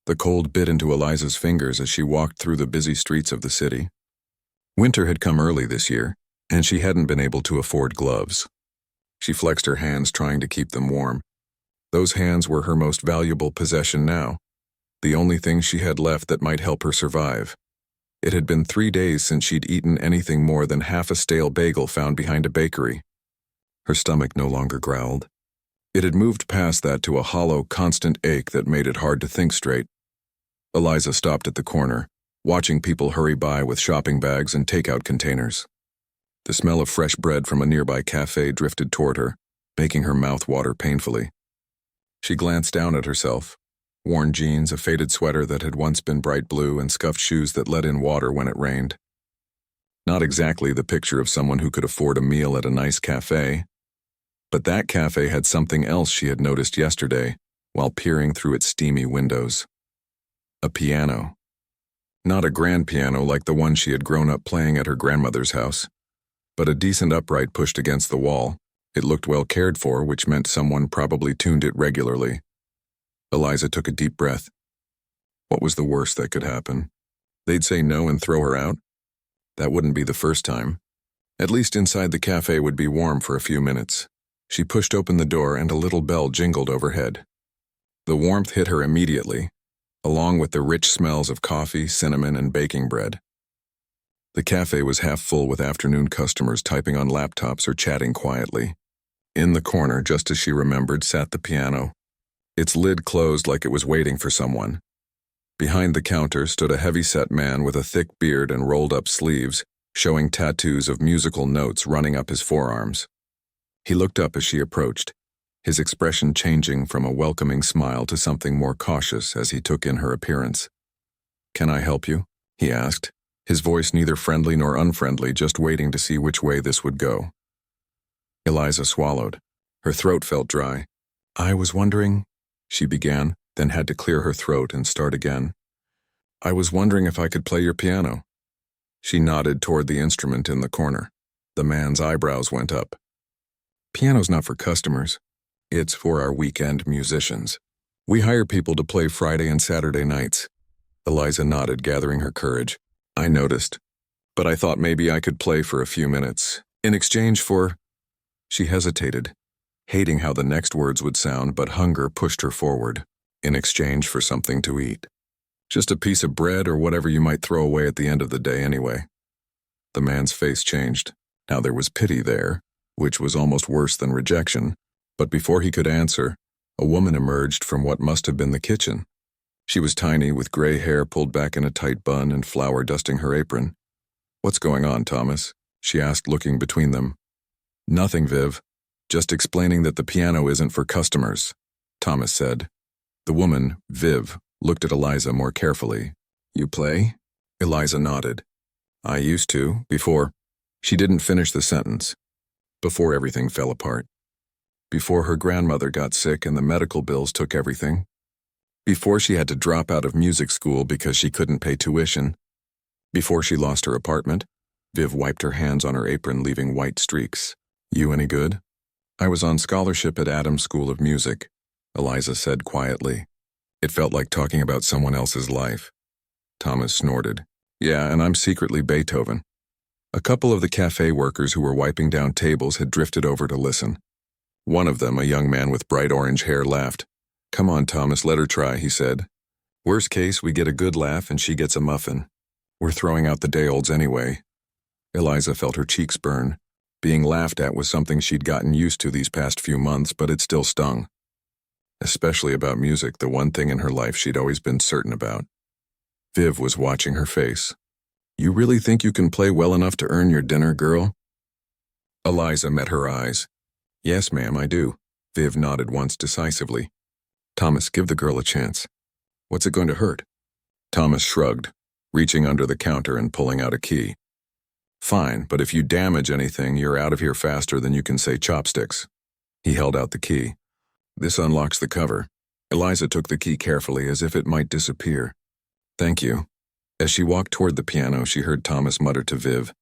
The cold bit into Eliza's fingers as she walked through the busy streets of the city. Winter had come early this year, and she hadn't been able to afford gloves. She flexed her hands trying to keep them warm. Those hands were her most valuable possession now, the only thing she had left that might help her survive. It had been 3 days since she'd eaten anything more than half a stale bagel found behind a bakery. Her stomach no longer growled. It had moved past that to a hollow, constant ache that made it hard to think straight. Eliza stopped at the corner, watching people hurry by with shopping bags and takeout containers. The smell of fresh bread from a nearby cafe drifted toward her, making her mouth water painfully. She glanced down at herself. Worn jeans, a faded sweater that had once been bright blue, and scuffed shoes that let in water when it rained. Not exactly the picture of someone who could afford a meal at a nice cafe. But that cafe had something else she had noticed yesterday while peering through its steamy windows. A piano. Not a grand piano like the one she had grown up playing at her grandmother's house, but a decent upright pushed against the wall. It looked well cared for, which meant someone probably tuned it regularly. Eliza took a deep breath. What was the worst that could happen? They'd say no and throw her out? That wouldn't be the first time. At least inside the cafe would be warm for a few minutes. She pushed open the door and a little bell jingled overhead. The warmth hit her immediately, along with the rich smells of coffee, cinnamon, and baking bread. The cafe was half full with afternoon customers typing on laptops or chatting quietly. In the corner, just as she remembered, sat the piano. Its lid closed like it was waiting for someone. Behind the counter stood a heavy-set man with a thick beard and rolled-up sleeves, showing tattoos of musical notes running up his forearms. He looked up as she approached, his expression changing from a welcoming smile to something more cautious as he took in her appearance. "Can I help you?" he asked, his voice neither friendly nor unfriendly, just waiting to see which way this would go. Eliza swallowed. Her throat felt dry. "I was wondering," she began, then had to clear her throat and start again. "I was wondering if I could play your piano." She nodded toward the instrument in the corner. The man's eyebrows went up. "Piano's not for customers. It's for our weekend musicians. We hire people to play Friday and Saturday nights." Eliza nodded, gathering her courage. "I noticed. But I thought maybe I could play for a few minutes. In exchange for—" She hesitated, hating how the next words would sound, but hunger pushed her forward. "In exchange for something to eat. Just a piece of bread or whatever you might throw away at the end of the day anyway." The man's face changed. Now there was pity there, which was almost worse than rejection. But before he could answer, a woman emerged from what must have been the kitchen. She was tiny, with gray hair pulled back in a tight bun and flour dusting her apron. "What's going on, Thomas?" she asked, looking between them. "Nothing, Viv. Just explaining that the piano isn't for customers," Thomas said. The woman, Viv, looked at Eliza more carefully. "You play?" Eliza nodded. "I used to, before—" She didn't finish the sentence. "Before everything fell apart. Before her grandmother got sick and the medical bills took everything. Before she had to drop out of music school because she couldn't pay tuition. Before she lost her apartment." Viv wiped her hands on her apron, leaving white streaks. "You any good?" "I was on scholarship at Adams School of Music," Eliza said quietly. It felt like talking about someone else's life. Thomas snorted. "Yeah, and I'm secretly Beethoven." A couple of the cafe workers who were wiping down tables had drifted over to listen. One of them, a young man with bright orange hair, laughed. "Come on, Thomas, let her try," he said. "Worst case, we get a good laugh and she gets a muffin. We're throwing out the day-olds anyway." Eliza felt her cheeks burn. Being laughed at was something she'd gotten used to these past few months, but it still stung. Especially about music, the one thing in her life she'd always been certain about. Viv was watching her face. "You really think you can play well enough to earn your dinner, girl?" Eliza met her eyes. "Yes, ma'am, I do." Viv nodded once decisively. "Thomas, give the girl a chance. What's it going to hurt?" Thomas shrugged, reaching under the counter and pulling out a key. "Fine, but if you damage anything, you're out of here faster than you can say chopsticks." He held out the key. "This unlocks the cover." Eliza took the key carefully, as if it might disappear. "Thank you." As she walked toward the piano, she heard Thomas mutter to Viv,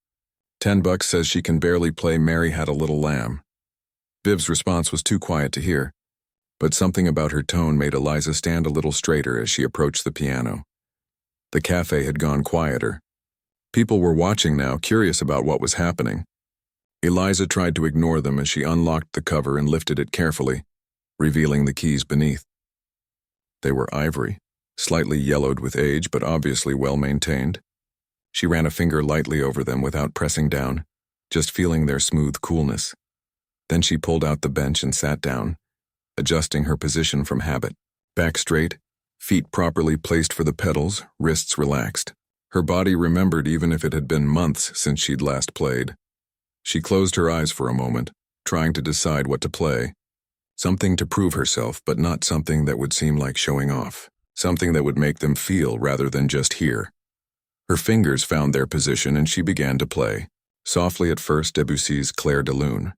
$10 says she can barely play Mary Had a Little Lamb." Viv's response was too quiet to hear, but something about her tone made Eliza stand a little straighter as she approached the piano. The cafe had gone quieter. People were watching now, curious about what was happening. Eliza tried to ignore them as she unlocked the cover and lifted it carefully, revealing the keys beneath. They were ivory, slightly yellowed with age but obviously well maintained. She ran a finger lightly over them without pressing down, just feeling their smooth coolness. Then she pulled out the bench and sat down, adjusting her position from habit. Back straight, feet properly placed for the pedals, wrists relaxed. Her body remembered even if it had been months since she'd last played. She closed her eyes for a moment, trying to decide what to play. Something to prove herself, but not something that would seem like showing off. Something that would make them feel rather than just hear. Her fingers found their position and she began to play. Softly at first, Debussy's Clair de Lune.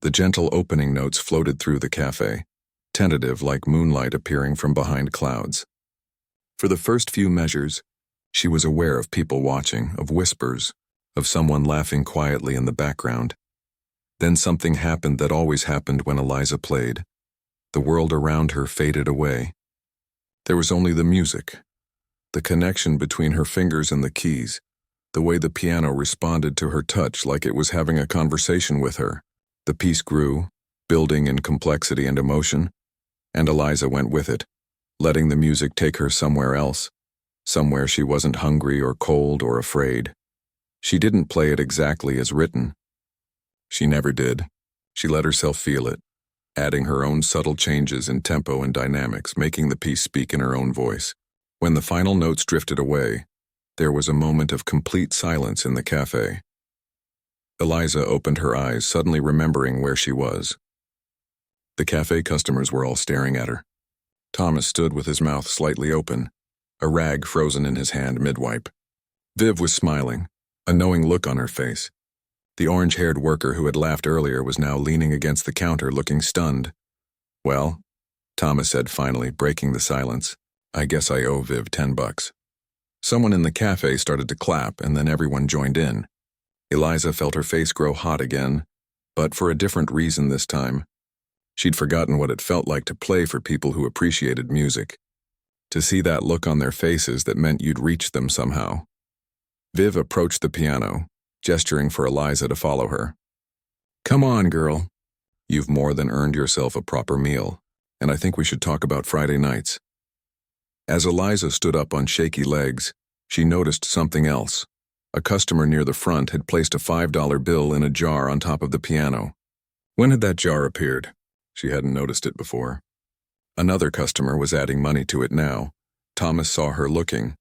The gentle opening notes floated through the cafe, tentative like moonlight appearing from behind clouds. For the first few measures, she was aware of people watching, of whispers, of someone laughing quietly in the background. Then something happened that always happened when Eliza played. The world around her faded away. There was only the music, the connection between her fingers and the keys, the way the piano responded to her touch like it was having a conversation with her. The piece grew, building in complexity and emotion, and Eliza went with it, letting the music take her somewhere else, somewhere she wasn't hungry or cold or afraid. She didn't play it exactly as written. She never did. She let herself feel it, adding her own subtle changes in tempo and dynamics, making the piece speak in her own voice. When the final notes drifted away, there was a moment of complete silence in the cafe. Eliza opened her eyes, suddenly remembering where she was. The cafe customers were all staring at her. Thomas stood with his mouth slightly open, a rag frozen in his hand mid-wipe. Viv was smiling, a knowing look on her face. The orange-haired worker who had laughed earlier was now leaning against the counter looking stunned. "Well," Thomas said finally, breaking the silence, "I guess I owe Viv $10. Someone in the cafe started to clap, and then everyone joined in. Eliza felt her face grow hot again, but for a different reason this time. She'd forgotten what it felt like to play for people who appreciated music. To see that look on their faces that meant you'd reach them somehow. Viv approached the piano, gesturing for Eliza to follow her. "Come on, girl. You've more than earned yourself a proper meal, and I think we should talk about Friday nights." As Eliza stood up on shaky legs, she noticed something else. A customer near the front had placed a $5 bill in a jar on top of the piano. When had that jar appeared? She hadn't noticed it before. Another customer was adding money to it now. Thomas saw her looking.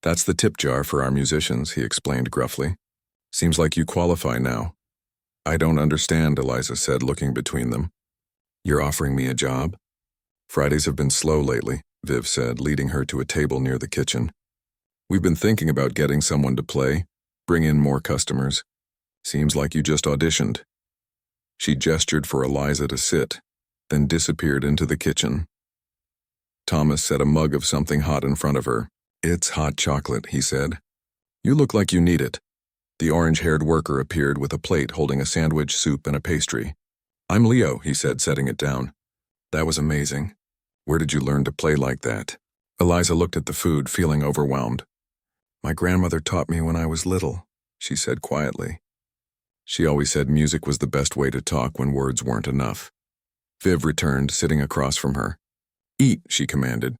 "That's the tip jar for our musicians," he explained gruffly. "Seems like you qualify now." "I don't understand," Eliza said, looking between them. "You're offering me a job?" "Fridays have been slow lately," Viv said, leading her to a table near the kitchen. "We've been thinking about getting someone to play, bring in more customers. Seems like you just auditioned." She gestured for Eliza to sit, then disappeared into the kitchen. Thomas set a mug of something hot in front of her. "It's hot chocolate," he said. "You look like you need it." The orange-haired worker appeared with a plate holding a sandwich, soup, and a pastry. "I'm Leo," he said, setting it down. "That was amazing. Where did you learn to play like that?" Eliza looked at the food, feeling overwhelmed. "My grandmother taught me when I was little," she said quietly. She always said music was the best way to talk when words weren't enough. Viv returned, sitting across from her. "Eat," she commanded.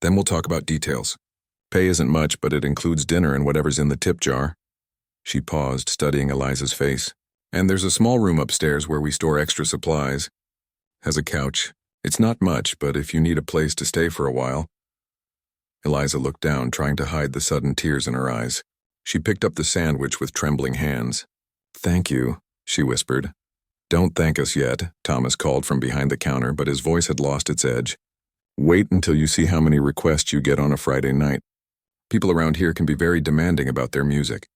"Then we'll talk about details. Pay isn't much, but it includes dinner and whatever's in the tip jar." She paused, studying Eliza's face. "And there's a small room upstairs where we store extra supplies. Has a couch. It's not much, but if you need a place to stay for a while." Eliza looked down, trying to hide the sudden tears in her eyes. She picked up the sandwich with trembling hands. "Thank you," she whispered. "Don't thank us yet," Thomas called from behind the counter, but his voice had lost its edge. "Wait until you see how many requests you get on a Friday night. People around here can be very demanding about their music."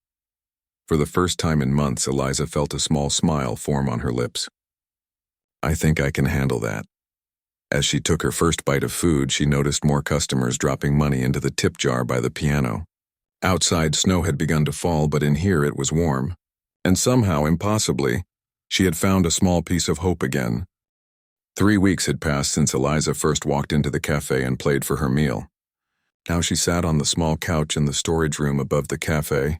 For the first time in months, Eliza felt a small smile form on her lips. "I think I can handle that." As she took her first bite of food, she noticed more customers dropping money into the tip jar by the piano. Outside, snow had begun to fall, but in here it was warm. And somehow, impossibly, she had found a small piece of hope again. 3 weeks had passed since Eliza first walked into the cafe and played for her meal. Now she sat on the small couch in the storage room above the cafe,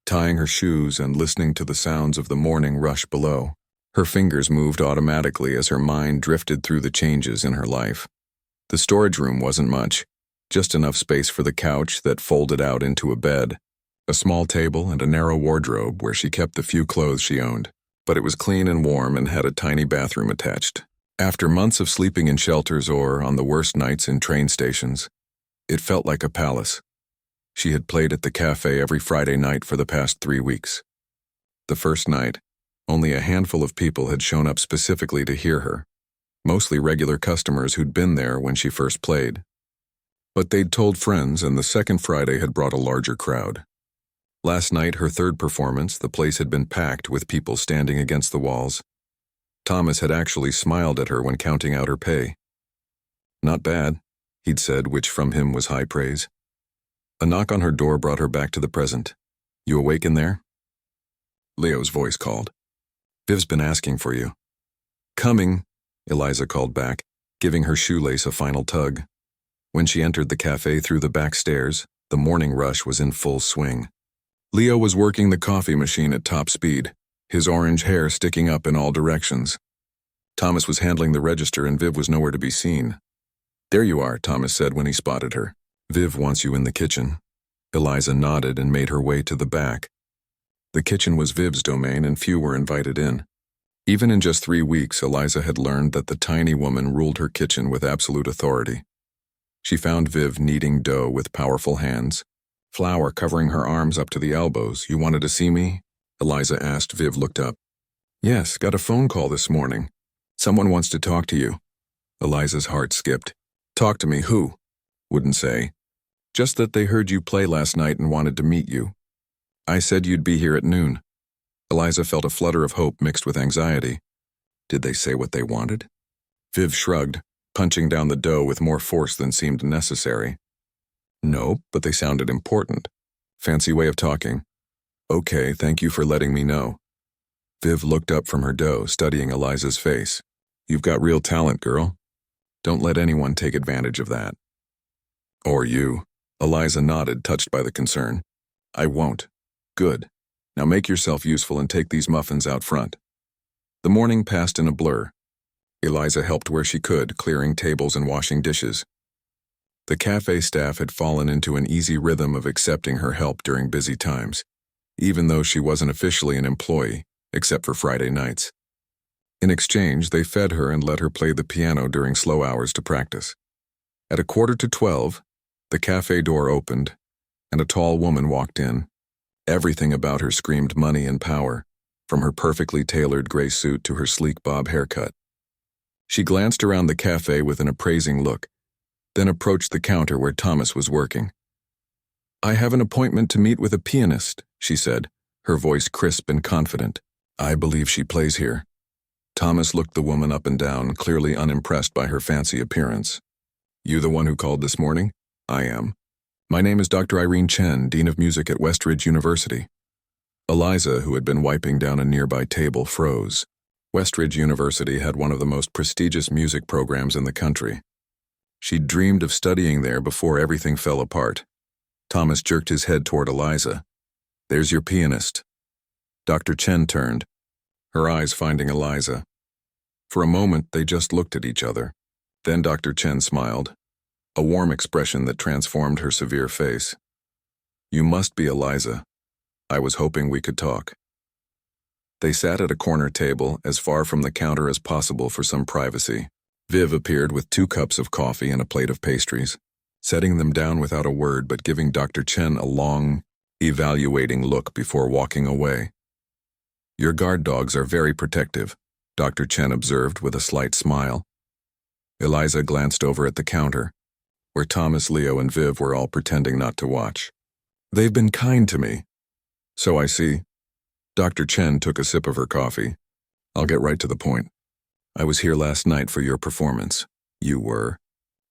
tying her shoes and listening to the sounds of the morning rush below. Her fingers moved automatically as her mind drifted through the changes in her life. The storage room wasn't much, just enough space for the couch that folded out into a bed, a small table and a narrow wardrobe where she kept the few clothes she owned. But it was clean and warm and had a tiny bathroom attached. After months of sleeping in shelters or, on the worst nights, in train stations, it felt like a palace. She had played at the cafe every Friday night for the past 3 weeks. The first night, only a handful of people had shown up specifically to hear her, mostly regular customers who'd been there when she first played. But they'd told friends, and the second Friday had brought a larger crowd. Last night, her third performance, the place had been packed with people standing against the walls. Thomas had actually smiled at her when counting out her pay. "Not bad," he'd said, which from him was high praise. A knock on her door brought her back to the present. "You awake in there?" Leo's voice called. "Viv's been asking for you." "Coming," Eliza called back, giving her shoelace a final tug. When she entered the cafe through the back stairs, the morning rush was in full swing. Leo was working the coffee machine at top speed, his orange hair sticking up in all directions. Thomas was handling the register and Viv was nowhere to be seen. "There you are," Thomas said when he spotted her. "Viv wants you in the kitchen." Eliza nodded and made her way to the back. The kitchen was Viv's domain and few were invited in. Even in just 3 weeks, Eliza had learned that the tiny woman ruled her kitchen with absolute authority. She found Viv kneading dough with powerful hands, flour covering her arms up to the elbows. "You wanted to see me?" Eliza asked. Viv looked up. "Yes, got a phone call this morning. Someone wants to talk to you." Eliza's heart skipped. "Talk to me, who?" "Wouldn't say. Just that they heard you play last night and wanted to meet you. I said you'd be here at noon." Eliza felt a flutter of hope mixed with anxiety. Did they say what they wanted? Viv shrugged, punching down the dough with more force than seemed necessary. "No, but they sounded important. Fancy way of talking. Okay, thank you for letting me know." Viv looked up from her dough, studying Eliza's face. "You've got real talent, girl. Don't let anyone take advantage of that." "Or you." Eliza nodded, touched by the concern. "I won't." "Good. Now make yourself useful and take these muffins out front." The morning passed in a blur. Eliza helped where she could, clearing tables and washing dishes. The cafe staff had fallen into an easy rhythm of accepting her help during busy times, even though she wasn't officially an employee, except for Friday nights. In exchange, they fed her and let her play the piano during slow hours to practice. At 11:45, the cafe door opened, and a tall woman walked in. Everything about her screamed money and power, from her perfectly tailored gray suit to her sleek bob haircut. She glanced around the cafe with an appraising look, then approached the counter where Thomas was working. "I have an appointment to meet with a pianist," she said, her voice crisp and confident. "I believe she plays here." Thomas looked the woman up and down, clearly unimpressed by her fancy appearance. "You the one who called this morning?" "I am. My name is Dr. Irene Chen, Dean of Music at Westridge University." Eliza, who had been wiping down a nearby table, froze. Westridge University had one of the most prestigious music programs in the country. She'd dreamed of studying there before everything fell apart. Thomas jerked his head toward Eliza. "There's your pianist." Dr. Chen turned, her eyes finding Eliza. For a moment, they just looked at each other. Then Dr. Chen smiled, a warm expression that transformed her severe face. "You must be Eliza. I was hoping we could talk." They sat at a corner table, as far from the counter as possible for some privacy. Viv appeared with 2 cups of coffee and a plate of pastries, setting them down without a word but giving Dr. Chen a long, evaluating look before walking away. "Your guard dogs are very protective," Dr. Chen observed with a slight smile. Eliza glanced over at the counter, where Thomas, Leo, and Viv were all pretending not to watch. "They've been kind to me." "So I see." Dr. Chen took a sip of her coffee. "I'll get right to the point. I was here last night for your performance." "You were?"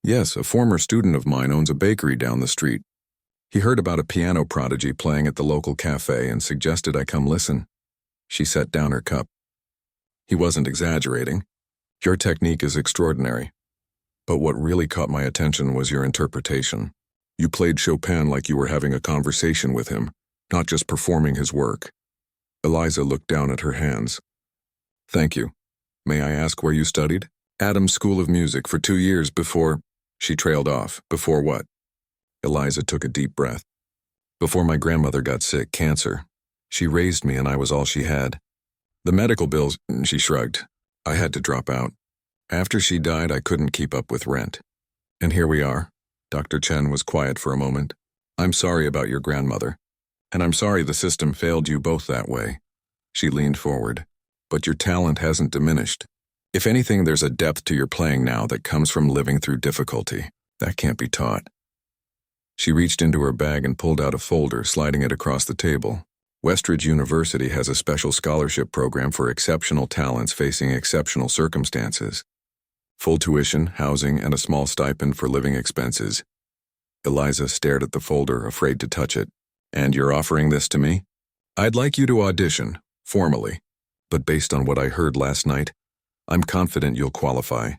"Yes, a former student of mine owns a bakery down the street. He heard about a piano prodigy playing at the local cafe and suggested I come listen." She set down her cup. "He wasn't exaggerating. Your technique is extraordinary. But what really caught my attention was your interpretation. You played Chopin like you were having a conversation with him, not just performing his work. Eliza looked down at her hands. Thank you. May I ask where you studied? Adams School of Music for 2 years before... She trailed off. Before what? Eliza took a deep breath. Before my grandmother got sick, cancer. She raised me and I was all she had. The medical bills, she shrugged. I had to drop out. After she died, I couldn't keep up with rent. And here we are. Dr. Chen was quiet for a moment. I'm sorry about your grandmother. And I'm sorry the system failed you both that way. She leaned forward. But your talent hasn't diminished. If anything, there's a depth to your playing now that comes from living through difficulty. That can't be taught. She reached into her bag and pulled out a folder, sliding it across the table. Westridge University has a special scholarship program for exceptional talents facing exceptional circumstances. Full tuition, housing, and a small stipend for living expenses. Eliza stared at the folder, afraid to touch it. And you're offering this to me? I'd like you to audition, formally. But based on what I heard last night, I'm confident you'll qualify.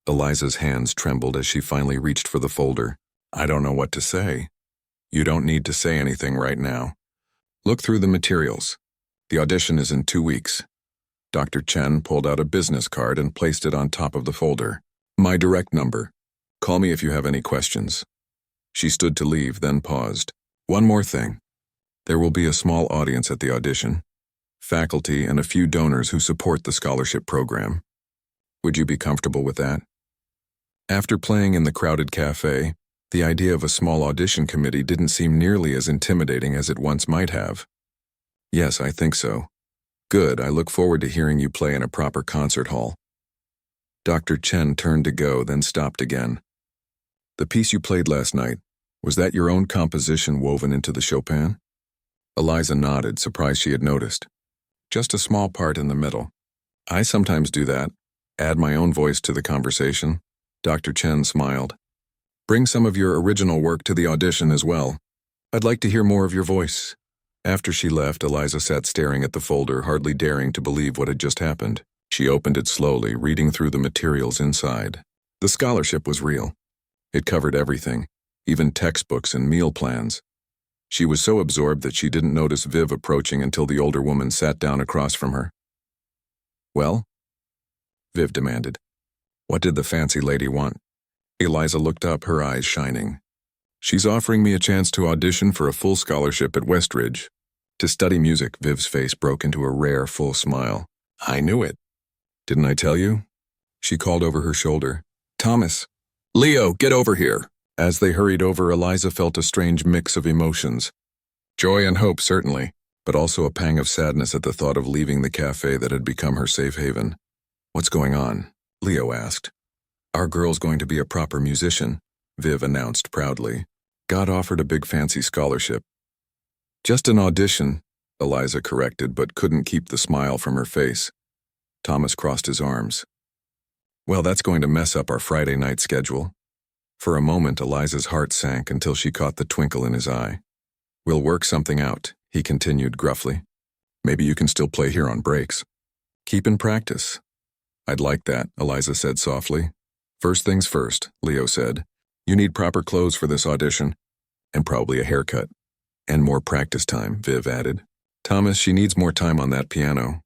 Eliza's hands trembled as she finally reached for the folder. I don't know what to say. You don't need to say anything right now. Look through the materials. The audition is in 2 weeks. Dr. Chen pulled out a business card and placed it on top of the folder. My direct number. Call me if you have any questions. She stood to leave, then paused. One more thing. There will be a small audience at the audition. Faculty and a few donors who support the scholarship program. Would you be comfortable with that? After playing in the crowded cafe, the idea of a small audition committee didn't seem nearly as intimidating as it once might have. Yes, I think so. Good, I look forward to hearing you play in a proper concert hall. Dr. Chen turned to go, then stopped again. The piece you played last night, was that your own composition woven into the Chopin? Eliza nodded, surprised she had noticed. Just a small part in the middle. I sometimes do that, add my own voice to the conversation. Dr. Chen smiled. Bring some of your original work to the audition as well. I'd like to hear more of your voice. After she left, Eliza sat staring at the folder, hardly daring to believe what had just happened. She opened it slowly, reading through the materials inside. The scholarship was real. It covered everything, even textbooks and meal plans. She was so absorbed that she didn't notice Viv approaching until the older woman sat down across from her. Well? Viv demanded. What did the fancy lady want? Eliza looked up, her eyes shining. She's offering me a chance to audition for a full scholarship at Westridge. To study music. Viv's face broke into a rare, full smile. I knew it. Didn't I tell you? She called over her shoulder. Thomas. Leo, get over here. As they hurried over, Eliza felt a strange mix of emotions. Joy and hope, certainly, but also a pang of sadness at the thought of leaving the cafe that had become her safe haven. What's going on? Leo asked. Our girl's going to be a proper musician, Viv announced proudly. God offered a big fancy scholarship. Just an audition, Eliza corrected, but couldn't keep the smile from her face. Thomas crossed his arms. Well, that's going to mess up our Friday night schedule. For a moment, Eliza's heart sank until she caught the twinkle in his eye. We'll work something out, he continued gruffly. Maybe you can still play here on breaks. Keep in practice. I'd like that, Eliza said softly. First things first, Leo said. You need proper clothes for this audition, and probably a haircut. And more practice time, Viv added. Thomas, she needs more time on that piano.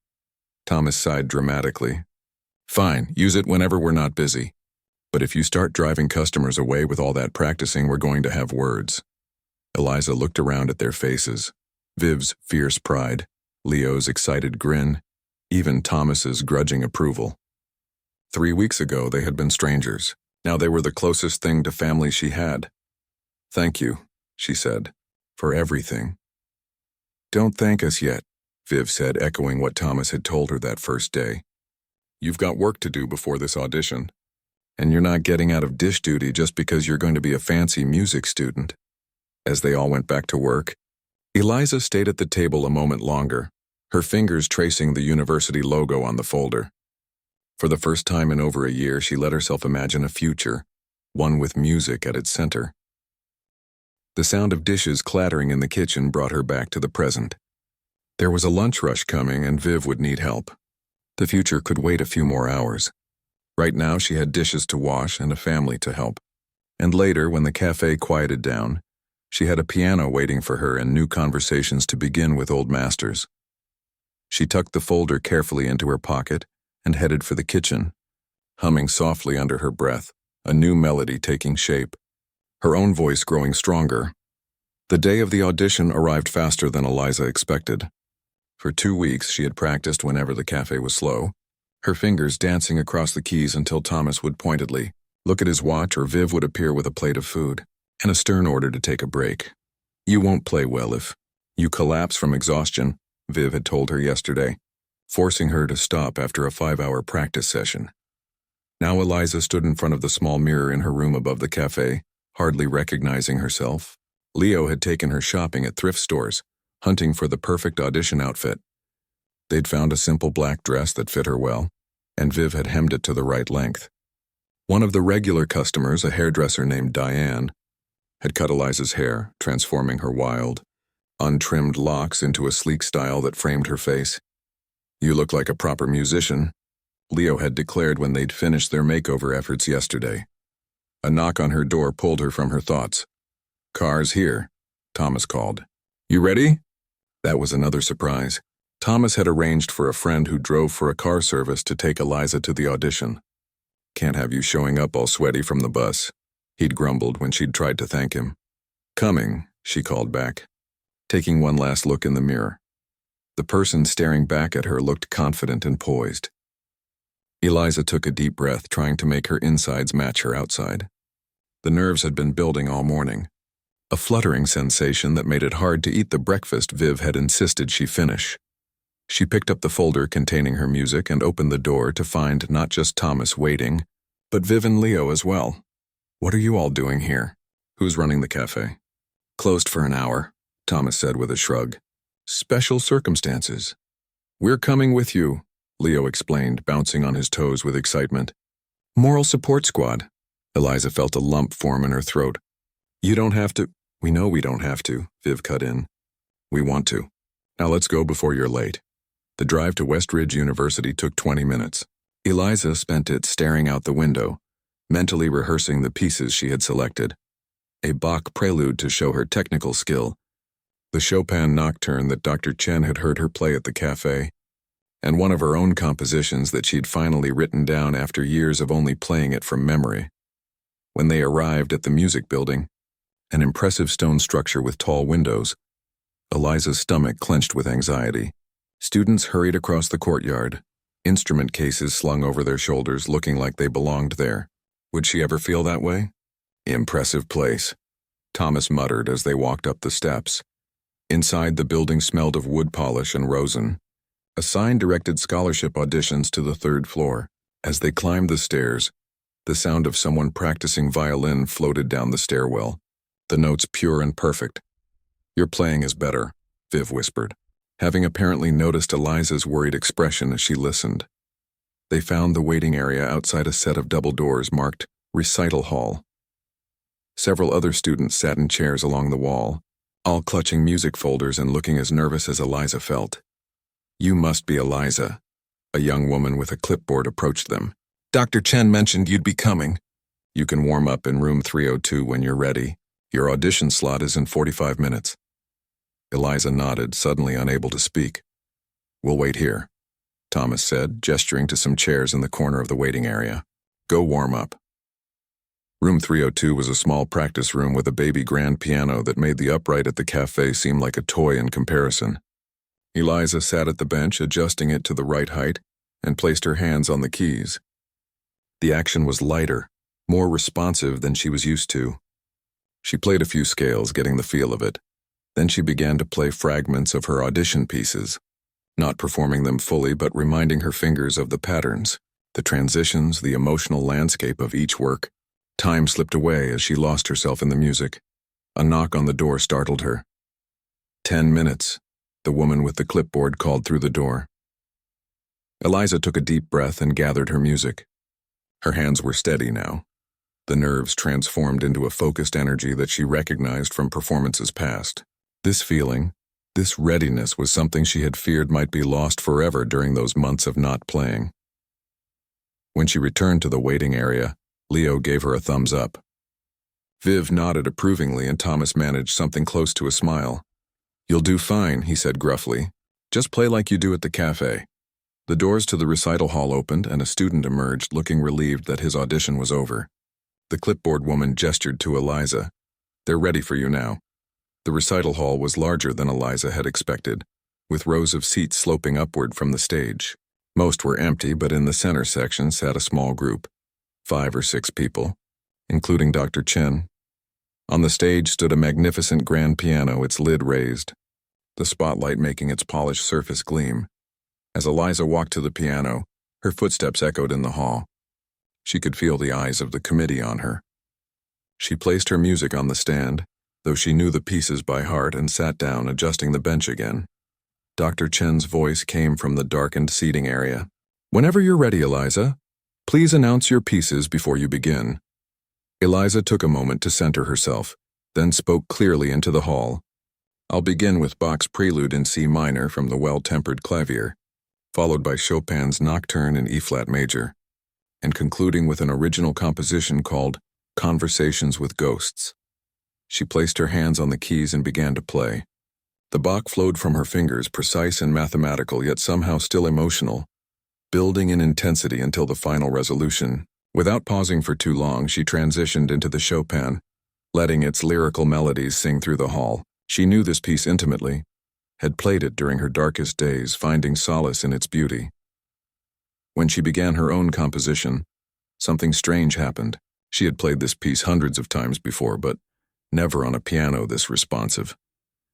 Thomas sighed dramatically. Fine, use it whenever we're not busy. But if you start driving customers away with all that practicing, we're going to have words. Eliza looked around at their faces. Viv's fierce pride, Leo's excited grin, even Thomas's grudging approval. 3 weeks ago, they had been strangers. Now they were the closest thing to family she had. Thank you, she said, for everything. Don't thank us yet, Viv said, echoing what Thomas had told her that first day. You've got work to do before this audition. And you're not getting out of dish duty just because you're going to be a fancy music student. As they all went back to work, Eliza stayed at the table a moment longer, her fingers tracing the university logo on the folder. For the first time in over a year, she let herself imagine a future, one with music at its center. The sound of dishes clattering in the kitchen brought her back to the present. There was a lunch rush coming and Viv would need help. The future could wait a few more hours. Right now she had dishes to wash and a family to help. And later, when the cafe quieted down, she had a piano waiting for her and new conversations to begin with old masters. She tucked the folder carefully into her pocket and headed for the kitchen, humming softly under her breath, a new melody taking shape, her own voice growing stronger. The day of the audition arrived faster than Eliza expected. For 2 weeks, she had practiced whenever the cafe was slow, her fingers dancing across the keys until Thomas would pointedly look at his watch or Viv would appear with a plate of food and a stern order to take a break. "You won't play well if you collapse from exhaustion," Viv had told her yesterday, forcing her to stop after a 5-hour practice session. Now Eliza stood in front of the small mirror in her room above the cafe, hardly recognizing herself. Leo had taken her shopping at thrift stores, hunting for the perfect audition outfit. They'd found a simple black dress that fit her well, and Viv had hemmed it to the right length. One of the regular customers, a hairdresser named Diane, had cut Eliza's hair, transforming her wild, untrimmed locks into a sleek style that framed her face. "You look like a proper musician," Leo had declared when they'd finished their makeover efforts yesterday. A knock on her door pulled her from her thoughts. "Car's here," Thomas called. "You ready?" That was another surprise. Thomas had arranged for a friend who drove for a car service to take Eliza to the audition. "Can't have you showing up all sweaty from the bus," he'd grumbled when she'd tried to thank him. "Coming," she called back, taking one last look in the mirror. The person staring back at her looked confident and poised. Eliza took a deep breath, trying to make her insides match her outside. The nerves had been building all morning, a fluttering sensation that made it hard to eat the breakfast Viv had insisted she finish. She picked up the folder containing her music and opened the door to find not just Thomas waiting, but Viv and Leo as well. "What are you all doing here? Who's running the cafe?" "Closed for an hour," Thomas said with a shrug. "Special circumstances." "We're coming with you," Leo explained, bouncing on his toes with excitement. "Moral support squad." Eliza felt a lump form in her throat. "You don't have to." "We know we don't have to," Viv cut in. "We want to. Now let's go before you're late." The drive to Westridge University took 20 minutes. Eliza spent it staring out the window, mentally rehearsing the pieces she had selected. A Bach prelude to show her technical skill, the Chopin nocturne that Dr. Chen had heard her play at the cafe, and one of her own compositions that she'd finally written down after years of only playing it from memory. When they arrived at the music building, an impressive stone structure with tall windows, Eliza's stomach clenched with anxiety. Students hurried across the courtyard, instrument cases slung over their shoulders, looking like they belonged there. Would she ever feel that way? "Impressive place," Thomas muttered as they walked up the steps. Inside, the building smelled of wood polish and rosin. A sign directed scholarship auditions to the 3rd floor. As they climbed the stairs, the sound of someone practicing violin floated down the stairwell, the notes pure and perfect. "Your playing is better," Viv whispered, having apparently noticed Eliza's worried expression as she listened. They found the waiting area outside a set of double doors marked Recital Hall. Several other students sat in chairs along the wall, all clutching music folders and looking as nervous as Eliza felt. "You must be Eliza." A young woman with a clipboard approached them. "Dr. Chen mentioned you'd be coming. You can warm up in room 302 when you're ready. Your audition slot is in 45 minutes. Eliza nodded, suddenly unable to speak. "We'll wait here," Thomas said, gesturing to some chairs in the corner of the waiting area. "Go warm up." Room 302 was a small practice room with a baby grand piano that made the upright at the cafe seem like a toy in comparison. Eliza sat at the bench, adjusting it to the right height, and placed her hands on the keys. The action was lighter, more responsive than she was used to. She played a few scales, getting the feel of it. Then she began to play fragments of her audition pieces, not performing them fully but reminding her fingers of the patterns, the transitions, the emotional landscape of each work. Time slipped away as she lost herself in the music. A knock on the door startled her. 10 minutes, the woman with the clipboard called through the door. Eliza took a deep breath and gathered her music. Her hands were steady now, the nerves transformed into a focused energy that she recognized from performances past. This feeling, this readiness was something she had feared might be lost forever during those months of not playing. When she returned to the waiting area, Leo gave her a thumbs up. Viv nodded approvingly and Thomas managed something close to a smile. "You'll do fine," he said gruffly. "Just play like you do at the cafe." The doors to the recital hall opened and a student emerged looking relieved that his audition was over. The clipboard woman gestured to Eliza. "They're ready for you now." The recital hall was larger than Eliza had expected, with rows of seats sloping upward from the stage. Most were empty, but in the center section sat a small group, 5 or 6 people, including Dr. Chen. On the stage stood a magnificent grand piano, its lid raised, the spotlight making its polished surface gleam. As Eliza walked to the piano, her footsteps echoed in the hall. She could feel the eyes of the committee on her. She placed her music on the stand, though she knew the pieces by heart, and sat down, adjusting the bench again. Dr. Chen's voice came from the darkened seating area. "Whenever you're ready, Eliza, please announce your pieces before you begin." Eliza took a moment to center herself, then spoke clearly into the hall. "I'll begin with Bach's Prelude in C minor from the Well-Tempered Clavier, followed by Chopin's Nocturne in E-flat major, and concluding with an original composition called Conversations with Ghosts." She placed her hands on the keys and began to play. The Bach flowed from her fingers, precise and mathematical, yet somehow still emotional, building in intensity until the final resolution. Without pausing for too long, she transitioned into the Chopin, letting its lyrical melodies sing through the hall. She knew this piece intimately, had played it during her darkest days, finding solace in its beauty. When she began her own composition, something strange happened. She had played this piece hundreds of times before, but never on a piano this responsive.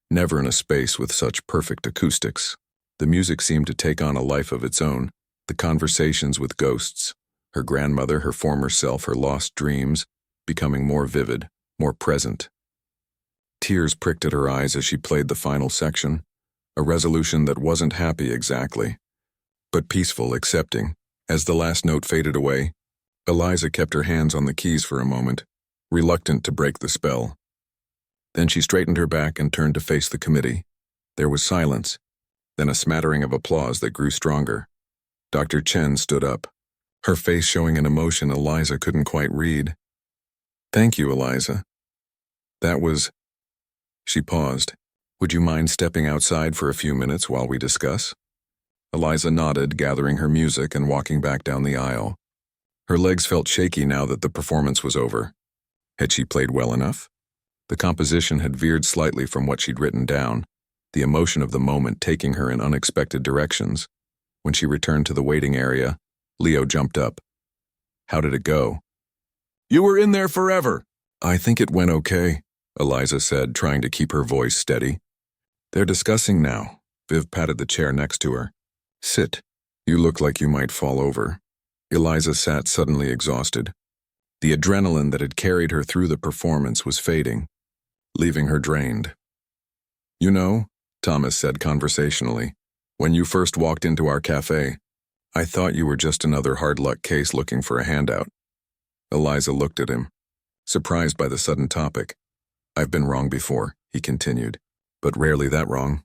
Never in a space with such perfect acoustics. The music seemed to take on a life of its own, the conversations with ghosts, her grandmother, her former self, her lost dreams, becoming more vivid, more present. Tears pricked at her eyes as she played the final section, a resolution that wasn't happy exactly, but peaceful, accepting. As the last note faded away, Eliza kept her hands on the keys for a moment, reluctant to break the spell. Then she straightened her back and turned to face the committee. There was silence, then a smattering of applause that grew stronger. Dr. Chen stood up, her face showing an emotion Eliza couldn't quite read. "Thank you, Eliza. That was..." She paused. "Would you mind stepping outside for a few minutes while we discuss?" Eliza nodded, gathering her music and walking back down the aisle. Her legs felt shaky now that the performance was over. Had she played well enough? The composition had veered slightly from what she'd written down, the emotion of the moment taking her in unexpected directions. When she returned to the waiting area, Leo jumped up. "How did it go?" "You were in there forever." "I think it went okay," Eliza said, trying to keep her voice steady. "They're discussing now." Viv patted the chair next to her. "Sit. You look like you might fall over." Eliza sat suddenly exhausted. The adrenaline that had carried her through the performance was fading, leaving her drained. "You know," Thomas said conversationally, "when you first walked into our cafe, I thought you were just another hard-luck case looking for a handout." Eliza looked at him, surprised by the sudden topic. "I've been wrong before," he continued, "but rarely that wrong."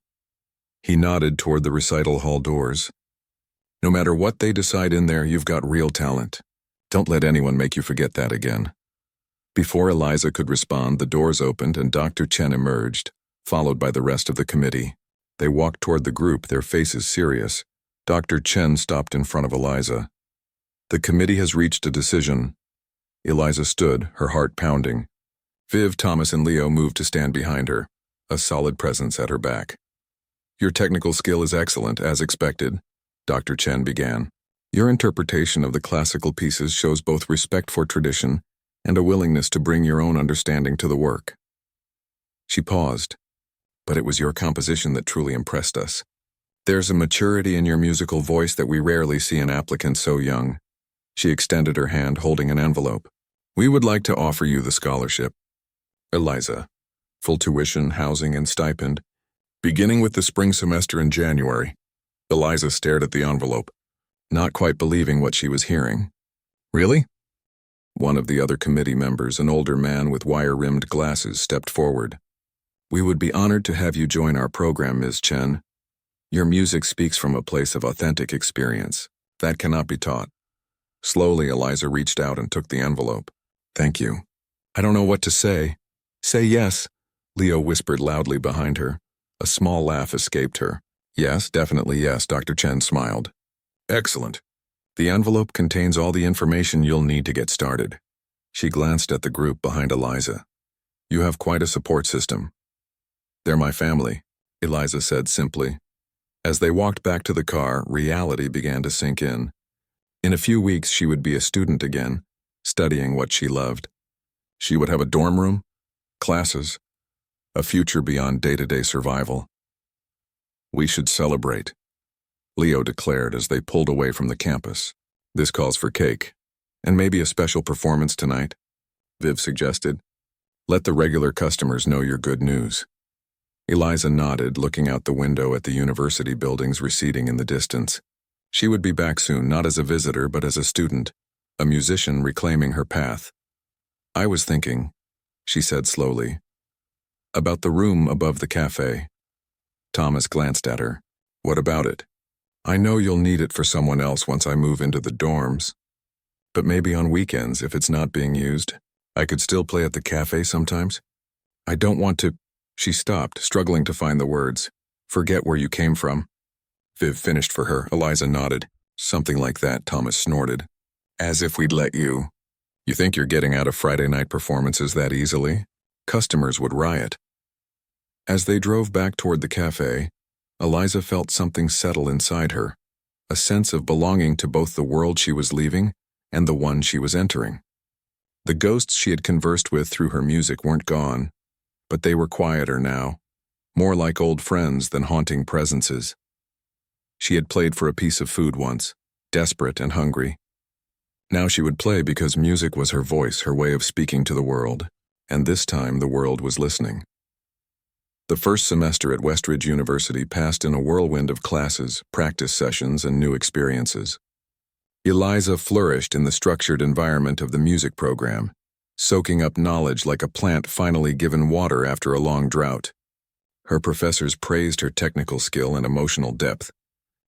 He nodded toward the recital hall doors. "No matter what they decide in there, you've got real talent. Don't let anyone make you forget that again." Before Eliza could respond, the doors opened and Dr. Chen emerged, followed by the rest of the committee. They walked toward the group, their faces serious. Dr. Chen stopped in front of Eliza. "The committee has reached a decision." Eliza stood, her heart pounding. Viv, Thomas, and Leo moved to stand behind her, a solid presence at her back. "Your technical skill is excellent, as expected," Dr. Chen began. "Your interpretation of the classical pieces shows both respect for tradition and a willingness to bring your own understanding to the work." She paused. "But it was your composition that truly impressed us. There's a maturity in your musical voice that we rarely see in applicants so young." She extended her hand, holding an envelope. "We would like to offer you the scholarship, Eliza. Full tuition, housing, and stipend, beginning with the spring semester in January." Eliza stared at the envelope, not quite believing what she was hearing. "Really?" One of the other committee members, an older man with wire-rimmed glasses, stepped forward. "We would be honored to have you join our program, Ms. Chen. Your music speaks from a place of authentic experience. That cannot be taught." Slowly, Eliza reached out and took the envelope. Thank you. I don't know what to say. Say yes, Leo whispered loudly behind her. A small laugh escaped her. Yes, definitely yes, Dr. Chen smiled. Excellent. The envelope contains all the information you'll need to get started. She glanced at the group behind Eliza. You have quite a support system. They're my family, Eliza said simply. As they walked back to the car, reality began to sink in. In a few weeks, she would be a student again, studying what she loved. She would have a dorm room, classes, a future beyond day-to-day survival. We should celebrate, Leo declared as they pulled away from the campus. This calls for cake, and maybe a special performance tonight, Viv suggested. Let the regular customers know your good news. Eliza nodded, looking out the window at the university buildings receding in the distance. She would be back soon, not as a visitor, but as a student, a musician reclaiming her path. I was thinking, she said slowly, about the room above the cafe. Thomas glanced at her. What about it? I know you'll need it for someone else once I move into the dorms. But maybe on weekends, if it's not being used, I could still play at the cafe sometimes. I don't want to. She stopped, struggling to find the words. Forget where you came from. Viv finished for her. Eliza nodded. Something like that, Thomas snorted. As if we'd let you. You think you're getting out of Friday night performances that easily? Customers would riot. As they drove back toward the cafe, Eliza felt something settle inside her, a sense of belonging to both the world she was leaving and the one she was entering. The ghosts she had conversed with through her music weren't gone, but they were quieter now, more like old friends than haunting presences. She had played for a piece of food once, desperate and hungry. Now she would play because music was her voice, her way of speaking to the world, and this time the world was listening. The first semester at Westridge University passed in a whirlwind of classes, practice sessions, and new experiences. Eliza flourished in the structured environment of the music program, soaking up knowledge like a plant finally given water after a long drought. Her professors praised her technical skill and emotional depth,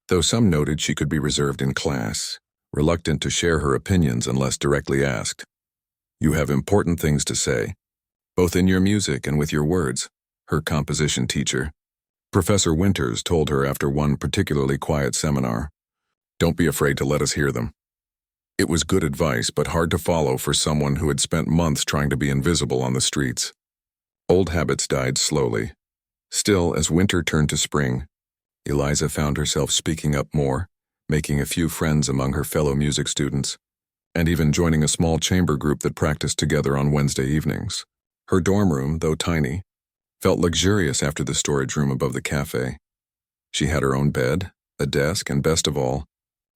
though some noted she could be reserved in class, reluctant to share her opinions unless directly asked. You have important things to say, both in your music and with your words, her composition teacher, Professor Winters, told her after one particularly quiet seminar. Don't be afraid to let us hear them. It was good advice, but hard to follow for someone who had spent months trying to be invisible on the streets. Old habits died slowly. Still, as winter turned to spring, Eliza found herself speaking up more, making a few friends among her fellow music students, and even joining a small chamber group that practiced together on Wednesday evenings. Her dorm room, though tiny, felt luxurious after the storage room above the cafe. She had her own bed, a desk, and best of all,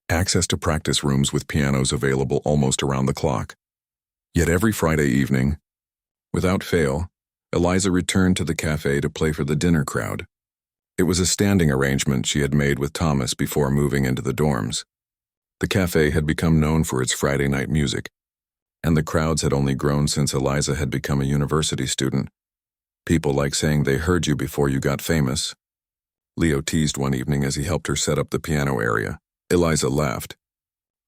access to practice rooms with pianos available almost around the clock. Yet every Friday evening, without fail, Eliza returned to the cafe to play for the dinner crowd. It was a standing arrangement she had made with Thomas before moving into the dorms. The cafe had become known for its Friday night music, and the crowds had only grown since Eliza had become a university student. People like saying they heard you before you got famous. Leo teased one evening as he helped her set up the piano area. Eliza laughed.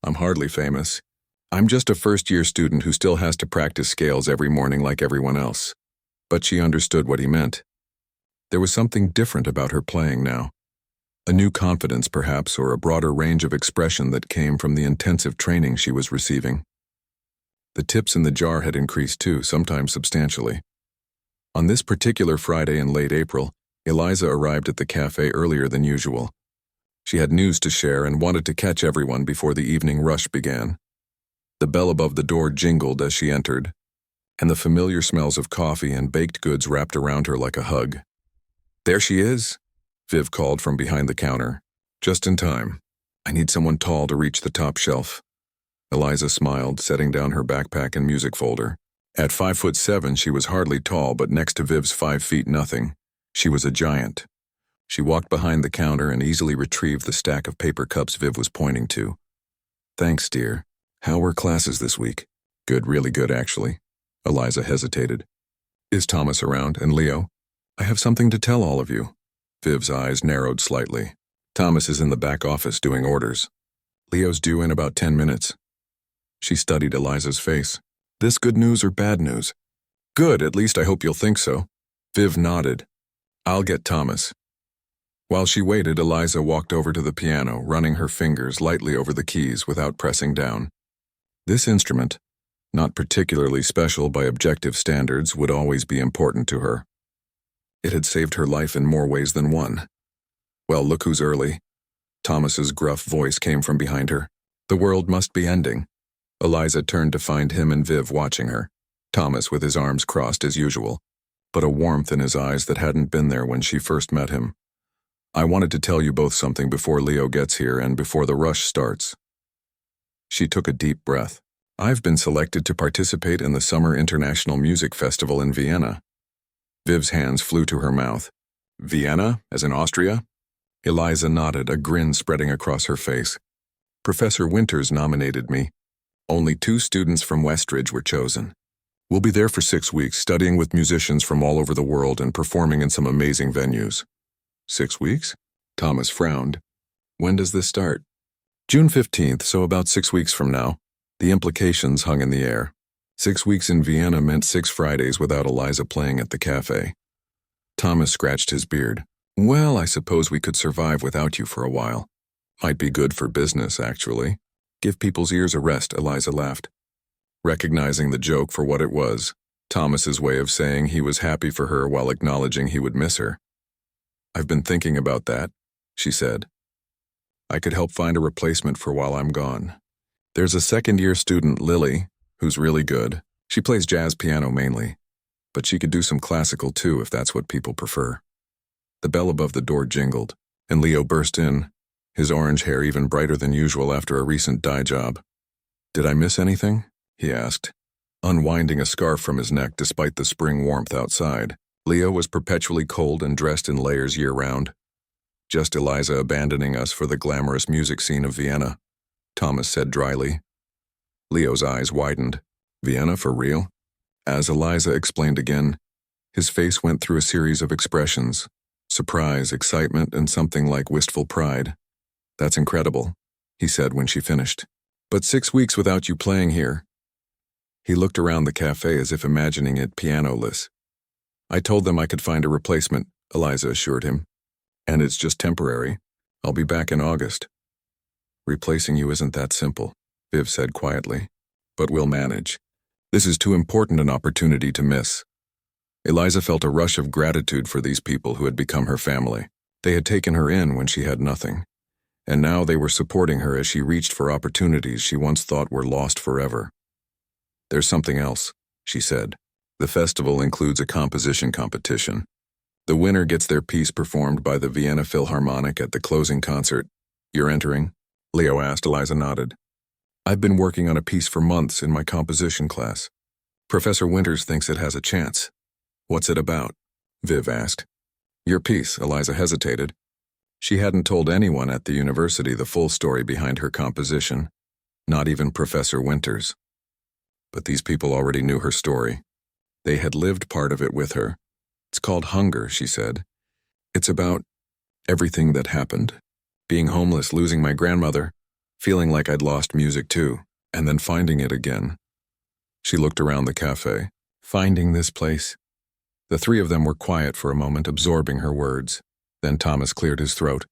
I'm hardly famous. I'm just a first-year student who still has to practice scales every morning like everyone else. But she understood what he meant. There was something different about her playing now. A new confidence, perhaps, or a broader range of expression that came from the intensive training she was receiving. The tips in the jar had increased too, sometimes substantially. On this particular Friday in late April, Eliza arrived at the cafe earlier than usual. She had news to share and wanted to catch everyone before the evening rush began. The bell above the door jingled as she entered, and the familiar smells of coffee and baked goods wrapped around her like a hug. There she is, Viv called from behind the counter. Just in time. I need someone tall to reach the top shelf. Eliza smiled, setting down her backpack and music folder. At 5'7", she was hardly tall, but next to Viv's 5 feet nothing, she was a giant. She walked behind the counter and easily retrieved the stack of paper cups Viv was pointing to. Thanks, dear. How were classes this week? Good, really good, actually. Eliza hesitated. Is Thomas around, and Leo? I have something to tell all of you. Viv's eyes narrowed slightly. Thomas is in the back office doing orders. Leo's due in about 10 minutes. She studied Eliza's face. This good news or bad news? Good, at least I hope you'll think so. Viv nodded. I'll get Thomas. While she waited, Eliza walked over to the piano, running her fingers lightly over the keys without pressing down. This instrument, not particularly special by objective standards, would always be important to her. It had saved her life in more ways than one. Well, look who's early. Thomas's gruff voice came from behind her. The world must be ending. Eliza turned to find him and Viv watching her, Thomas with his arms crossed as usual, but a warmth in his eyes that hadn't been there when she first met him. I wanted to tell you both something before Leo gets here and before the rush starts. She took a deep breath. I've been selected to participate in the Summer International Music Festival in Vienna. Viv's hands flew to her mouth. Vienna, as in Austria? Eliza nodded, a grin spreading across her face. Professor Winters nominated me. Only 2 students from Westridge were chosen. We'll be there for 6 weeks, studying with musicians from all over the world and performing in some amazing venues. 6 weeks? Thomas frowned. When does this start? June 15th, so about 6 weeks from now. The implications hung in the air. 6 weeks in Vienna meant 6 Fridays without Eliza playing at the cafe. Thomas scratched his beard. Well, I suppose we could survive without you for a while. Might be good for business, actually. Give people's ears a rest, Eliza laughed. Recognizing the joke for what it was, Thomas's way of saying he was happy for her while acknowledging he would miss her. I've been thinking about that, she said. I could help find a replacement for while I'm gone. There's a second-year student, Lily, who's really good. She plays jazz piano mainly, but she could do some classical too if that's what people prefer. The bell above the door jingled, and Leo burst in, his orange hair even brighter than usual after a recent dye job. Did I miss anything? He asked, unwinding a scarf from his neck despite the spring warmth outside. Leo was perpetually cold and dressed in layers year-round. Just Eliza abandoning us for the glamorous music scene of Vienna, Thomas said dryly. Leo's eyes widened. Vienna for real? As Eliza explained again, his face went through a series of expressions, surprise, excitement, and something like wistful pride. That's incredible, he said when she finished. But 6 weeks without you playing here. He looked around the cafe as if imagining it pianoless. I told them I could find a replacement, Eliza assured him. And it's just temporary. I'll be back in August. Replacing you isn't that simple, Viv said quietly. But we'll manage. This is too important an opportunity to miss. Eliza felt a rush of gratitude for these people who had become her family. They had taken her in when she had nothing. And now they were supporting her as she reached for opportunities she once thought were lost forever. There's something else, she said. The festival includes a composition competition. The winner gets their piece performed by the Vienna Philharmonic at the closing concert. You're entering? Leo asked. Eliza nodded. I've been working on a piece for months in my composition class. Professor Winters thinks it has a chance. What's it about? Viv asked. Your piece, Eliza hesitated. She hadn't told anyone at the university the full story behind her composition, not even Professor Winters. But these people already knew her story. They had lived part of it with her. It's called Hunger, she said. It's about everything that happened. Being homeless, losing my grandmother, feeling like I'd lost music too, and then finding it again. She looked around the cafe, finding this place. The 3 of them were quiet for a moment, absorbing her words. Then Thomas cleared his throat.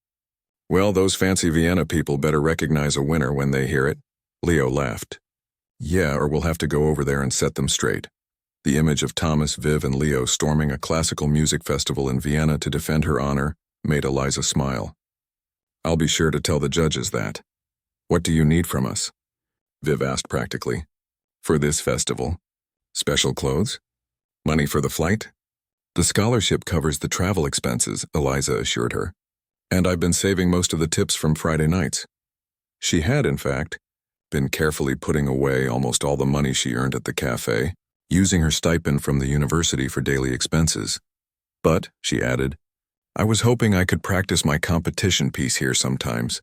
Well, those fancy Vienna people better recognize a winner when they hear it. Leo laughed. Yeah, or we'll have to go over there and set them straight. The image of Thomas, Viv, and Leo storming a classical music festival in Vienna to defend her honor made Eliza smile. I'll be sure to tell the judges that. What do you need from us? Viv asked practically. For this festival? Special clothes? Money for the flight? The scholarship covers the travel expenses, Eliza assured her. And I've been saving most of the tips from Friday nights. She had, in fact, been carefully putting away almost all the money she earned at the cafe, using her stipend from the university for daily expenses. But, she added, I was hoping I could practice my competition piece here sometimes.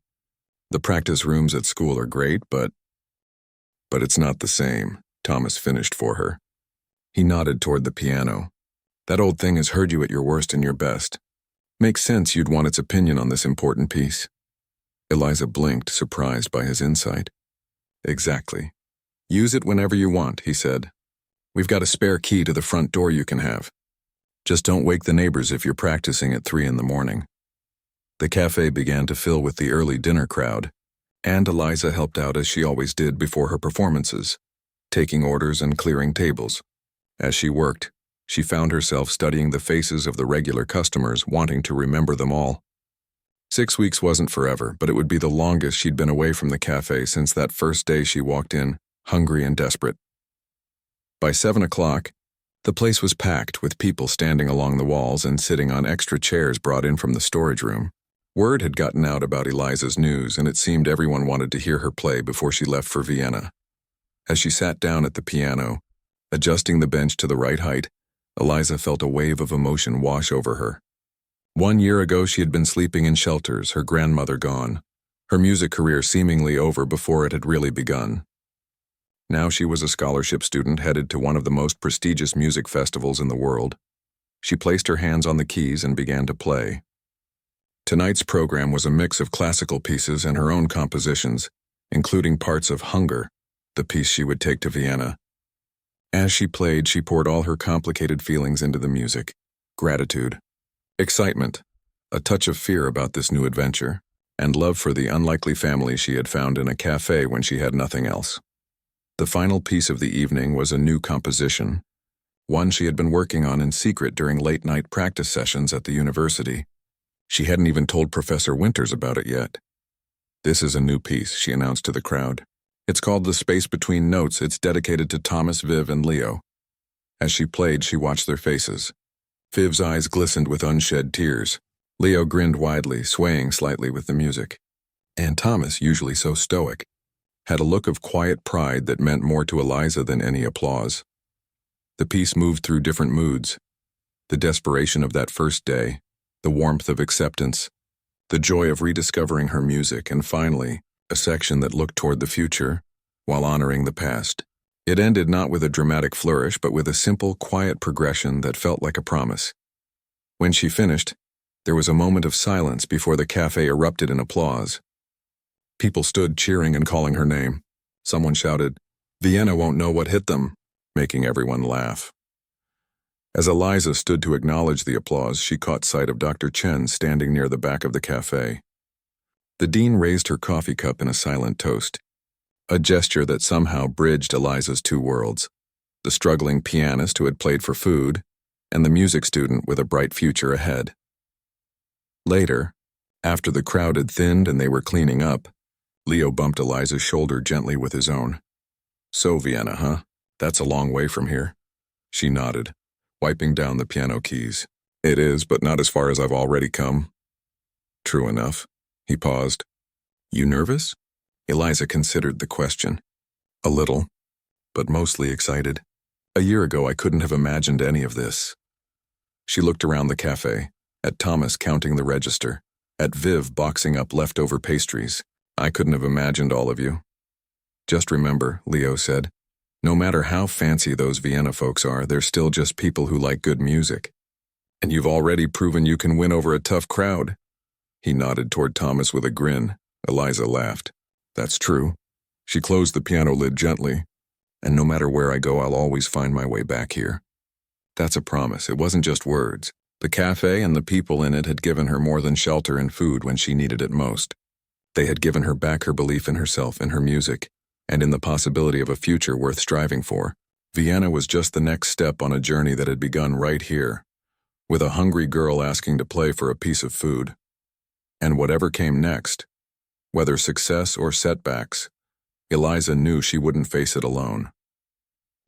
The practice rooms at school are great, but it's not the same, Thomas finished for her. He nodded toward the piano. That old thing has heard you at your worst and your best. Makes sense you'd want its opinion on this important piece. Eliza blinked, surprised by his insight. Exactly. Use it whenever you want, he said. We've got a spare key to the front door you can have. Just don't wake the neighbors if you're practicing at 3 in the morning. The cafe began to fill with the early dinner crowd, and Eliza helped out as she always did before her performances, taking orders and clearing tables. As she worked, she found herself studying the faces of the regular customers, wanting to remember them all. 6 weeks wasn't forever, but it would be the longest she'd been away from the cafe since that first day she walked in, hungry and desperate. By 7 o'clock, the place was packed with people standing along the walls and sitting on extra chairs brought in from the storage room. Word had gotten out about Eliza's news, and it seemed everyone wanted to hear her play before she left for Vienna. As she sat down at the piano, adjusting the bench to the right height, Eliza felt a wave of emotion wash over her. 1 year ago, she had been sleeping in shelters, her grandmother gone, her music career seemingly over before it had really begun. Now she was a scholarship student headed to one of the most prestigious music festivals in the world. She placed her hands on the keys and began to play. Tonight's program was a mix of classical pieces and her own compositions, including parts of Hunger, the piece she would take to Vienna. As she played, she poured all her complicated feelings into the music: gratitude, excitement, a touch of fear about this new adventure, and love for the unlikely family she had found in a cafe when she had nothing else. The final piece of the evening was a new composition, one she had been working on in secret during late-night practice sessions at the university. She hadn't even told Professor Winters about it yet. "This is a new piece," she announced to the crowd. "It's called The Space Between Notes. It's dedicated to Thomas, Viv, and Leo." As she played, she watched their faces. Viv's eyes glistened with unshed tears. Leo grinned widely, swaying slightly with the music. And Thomas, usually so stoic, had a look of quiet pride that meant more to Eliza than any applause. The piece moved through different moods: the desperation of that first day, the warmth of acceptance, the joy of rediscovering her music, and finally, a section that looked toward the future while honoring the past. It ended not with a dramatic flourish, but with a simple, quiet progression that felt like a promise. When she finished, there was a moment of silence before the cafe erupted in applause. People stood cheering and calling her name. Someone shouted, "Vienna won't know what hit them," making everyone laugh. As Eliza stood to acknowledge the applause, she caught sight of Dr. Chen standing near the back of the cafe. The dean raised her coffee cup in a silent toast, a gesture that somehow bridged Eliza's two worlds: the struggling pianist who had played for food, and the music student with a bright future ahead. Later, after the crowd had thinned and they were cleaning up, Leo bumped Eliza's shoulder gently with his own. "So, Vienna, huh? That's a long way from here." She nodded, wiping down the piano keys. "It is, but not as far as I've already come." "True enough." He paused. "You nervous?" Eliza considered the question. "A little, but mostly excited. A year ago I couldn't have imagined any of this." She looked around the cafe, at Thomas counting the register, at Viv boxing up leftover pastries. "I couldn't have imagined all of you." "Just remember," Leo said, "no matter how fancy those Vienna folks are, they're still just people who like good music. And you've already proven you can win over a tough crowd." He nodded toward Thomas with a grin. Eliza laughed. "That's true." She closed the piano lid gently. "And no matter where I go, I'll always find my way back here." That's a promise. It wasn't just words. The cafe and the people in it had given her more than shelter and food when she needed it most. They had given her back her belief in herself, in her music, and in the possibility of a future worth striving for. Vienna was just the next step on a journey that had begun right here, with a hungry girl asking to play for a piece of food. And whatever came next, whether success or setbacks, Eliza knew she wouldn't face it alone.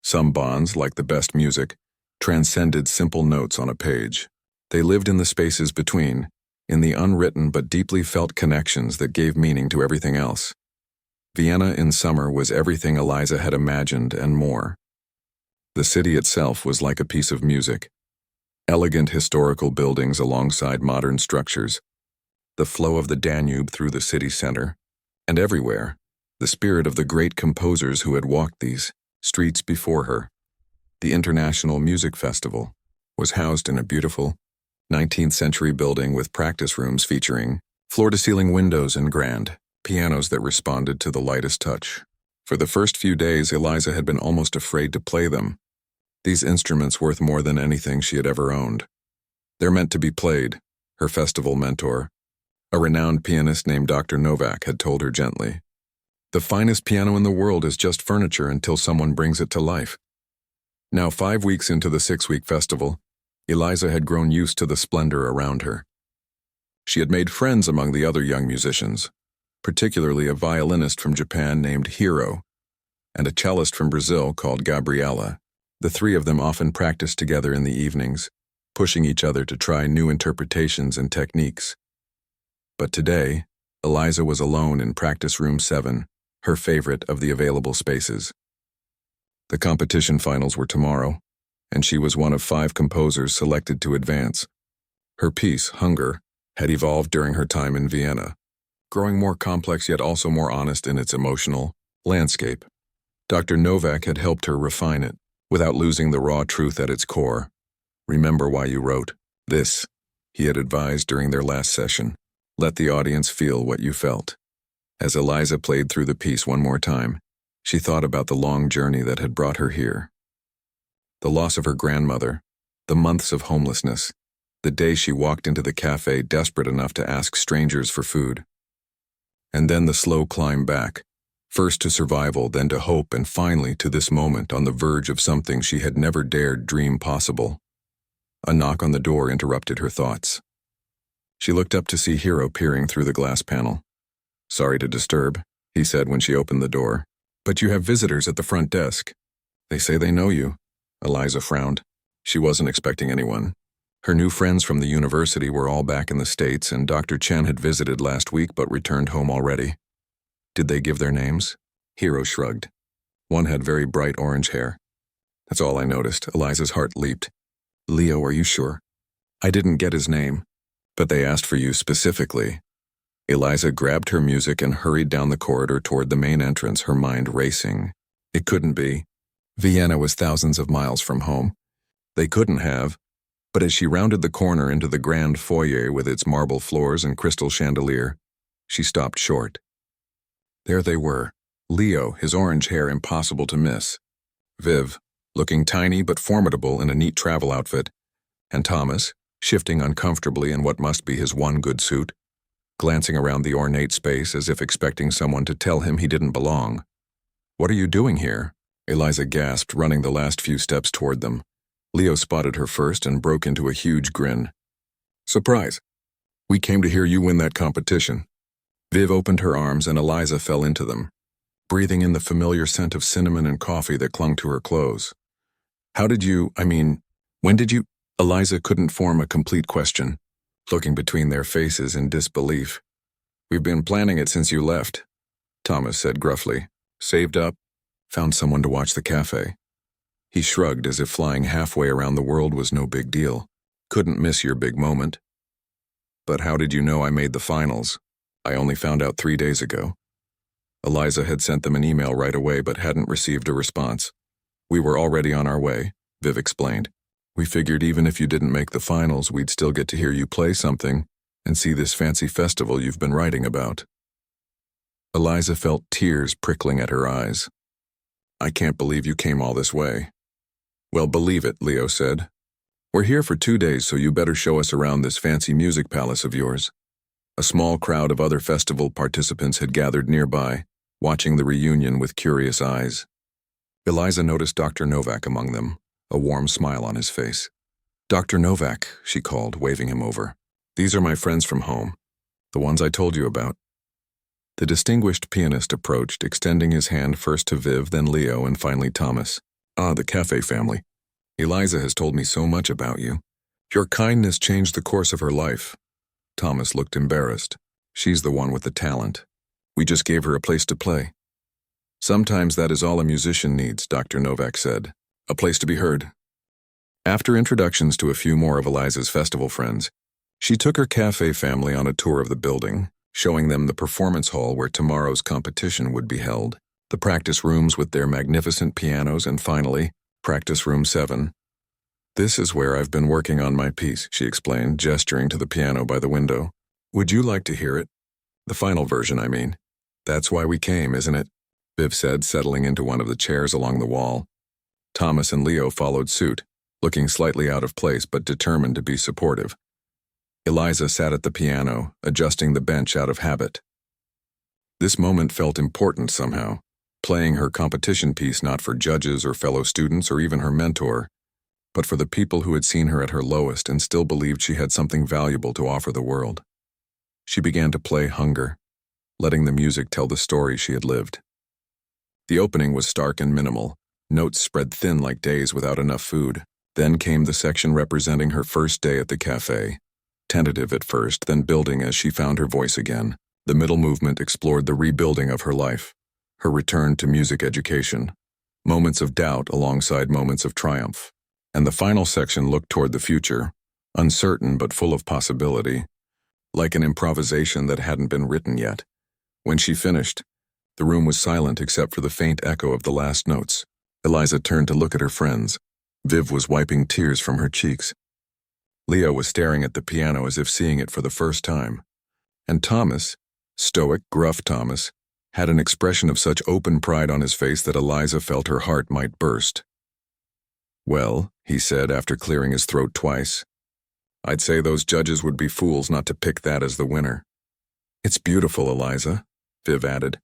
Some bonds, like the best music, transcended simple notes on a page. They lived in the spaces between, in the unwritten but deeply felt connections that gave meaning to everything else. Vienna in summer was everything Eliza had imagined and more. The city itself was like a piece of music. Elegant historical buildings alongside modern structures, the flow of the Danube through the city center, and everywhere, the spirit of the great composers who had walked these streets before her. The International Music Festival was housed in a beautiful 19th century building with practice rooms featuring floor-to-ceiling windows and grand pianos that responded to the lightest touch. For the first few days, Eliza had been almost afraid to play them. These instruments worth more than anything she had ever owned. They're meant to be played, her festival mentor, a renowned pianist named Dr. Novak, had told her gently. The finest piano in the world is just furniture until someone brings it to life. Now 5 weeks into the 6-week festival, Eliza had grown used to the splendor around her. She had made friends among the other young musicians, particularly a violinist from Japan named Hiro, and a cellist from Brazil called Gabriela. The three of them often practiced together in the evenings, pushing each other to try new interpretations and techniques. But today, Eliza was alone in practice room 7, her favorite of the available spaces. The competition finals were tomorrow, and she was one of 5 composers selected to advance. Her piece, Hunger, had evolved during her time in Vienna, growing more complex yet also more honest in its emotional landscape. Dr. Novak had helped her refine it, without losing the raw truth at its core. Remember why you wrote this, he had advised during their last session. Let the audience feel what you felt. As Eliza played through the piece one more time, she thought about the long journey that had brought her here. The loss of her grandmother, the months of homelessness, the day she walked into the cafe desperate enough to ask strangers for food. And then the slow climb back, first to survival, then to hope, and finally to this moment on the verge of something she had never dared dream possible. A knock on the door interrupted her thoughts. She looked up to see Hiro peering through the glass panel. Sorry to disturb, he said when she opened the door, but you have visitors at the front desk. They say they know you. Eliza frowned. She wasn't expecting anyone. Her new friends from the university were all back in the States, and Dr. Chen had visited last week but returned home already. Did they give their names? Hiro shrugged. One had very bright orange hair. That's all I noticed. Eliza's heart leaped. Leo, are you sure? I didn't get his name, but they asked for you specifically. Eliza grabbed her music and hurried down the corridor toward the main entrance, her mind racing. It couldn't be. Vienna was thousands of miles from home. They couldn't have. But as she rounded the corner into the grand foyer with its marble floors and crystal chandelier, she stopped short. There they were, Leo, his orange hair impossible to miss, Viv, looking tiny but formidable in a neat travel outfit, and Thomas, shifting uncomfortably in what must be his one good suit, glancing around the ornate space as if expecting someone to tell him he didn't belong. What are you doing here? Eliza gasped, running the last few steps toward them. Leo spotted her first and broke into a huge grin. Surprise! We came to hear you win that competition. Viv opened her arms and Eliza fell into them, breathing in the familiar scent of cinnamon and coffee that clung to her clothes. When did you? Eliza couldn't form a complete question, looking between their faces in disbelief. We've been planning it since you left, Thomas said gruffly. Saved up, found someone to watch the cafe. He shrugged as if flying halfway around the world was no big deal. Couldn't miss your big moment. But how did you know I made the finals? I only found out 3 days ago. Eliza had sent them an email right away but hadn't received a response. We were already on our way, Viv explained. We figured even if you didn't make the finals, we'd still get to hear you play something and see this fancy festival you've been writing about. Eliza felt tears prickling at her eyes. I can't believe you came all this way. Well, believe it, Leo said. We're here for 2 days, so you better show us around this fancy music palace of yours. A small crowd of other festival participants had gathered nearby, watching the reunion with curious eyes. Eliza noticed Dr. Novak among them, a warm smile on his face. Dr. Novak, she called, waving him over. These are my friends from home, the ones I told you about. The distinguished pianist approached, extending his hand first to Viv, then Leo, and finally Thomas. Ah, the cafe family. Eliza has told me so much about you. Your kindness changed the course of her life. Thomas looked embarrassed. She's the one with the talent. We just gave her a place to play. Sometimes that is all a musician needs, Dr. Novak said. A place to be heard. After introductions to a few more of Eliza's festival friends, she took her cafe family on a tour of the building, showing them the performance hall where tomorrow's competition would be held, the practice rooms with their magnificent pianos, and finally, practice room 7. This is where I've been working on my piece, she explained, gesturing to the piano by the window. Would you like to hear it? The final version, I mean. That's why we came, isn't it? Viv said, settling into one of the chairs along the wall. Thomas and Leo followed suit, looking slightly out of place but determined to be supportive. Eliza sat at the piano, adjusting the bench out of habit. This moment felt important somehow, playing her competition piece not for judges or fellow students or even her mentor, but for the people who had seen her at her lowest and still believed she had something valuable to offer the world. She began to play Hunger, letting the music tell the story she had lived. The opening was stark and minimal, notes spread thin like days without enough food. Then came the section representing her first day at the cafe. Tentative at first, then building as she found her voice again. The middle movement explored the rebuilding of her life, her return to music education, moments of doubt alongside moments of triumph. And the final section looked toward the future, uncertain but full of possibility, like an improvisation that hadn't been written yet. When she finished, the room was silent except for the faint echo of the last notes. Eliza turned to look at her friends. Viv was wiping tears from her cheeks. Leo was staring at the piano as if seeing it for the first time. And Thomas, stoic, gruff Thomas, had an expression of such open pride on his face that Eliza felt her heart might burst. "Well," he said after clearing his throat twice, "I'd say those judges would be fools not to pick that as the winner." "It's beautiful, Eliza," Viv added.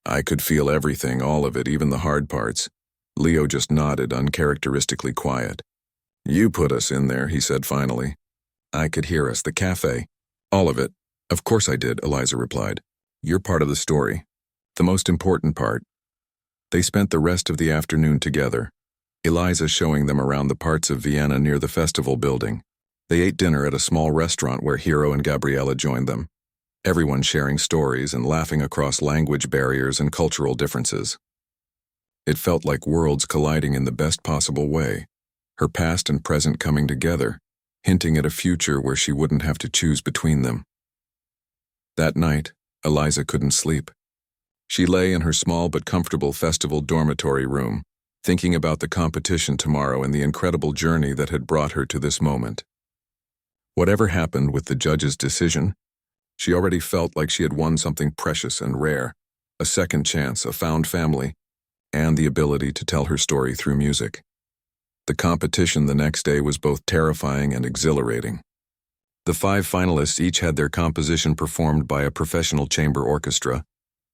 "I could feel everything, all of it, even the hard parts." Leo just nodded, uncharacteristically quiet. "You put us in there," he said finally. "I could hear us, the cafe. All of it." "Of course I did," Eliza replied. "You're part of the story. The most important part." They spent the rest of the afternoon together, Eliza showing them around the parts of Vienna near the festival building. They ate dinner at a small restaurant where Hero and Gabriella joined them, everyone sharing stories and laughing across language barriers and cultural differences. It felt like worlds colliding in the best possible way, her past and present coming together, hinting at a future where she wouldn't have to choose between them. That night, Eliza couldn't sleep. She lay in her small but comfortable festival dormitory room, thinking about the competition tomorrow and the incredible journey that had brought her to this moment. Whatever happened with the judge's decision, she already felt like she had won something precious and rare, a second chance, a found family, and the ability to tell her story through music. The competition the next day was both terrifying and exhilarating. The 5 finalists each had their composition performed by a professional chamber orchestra,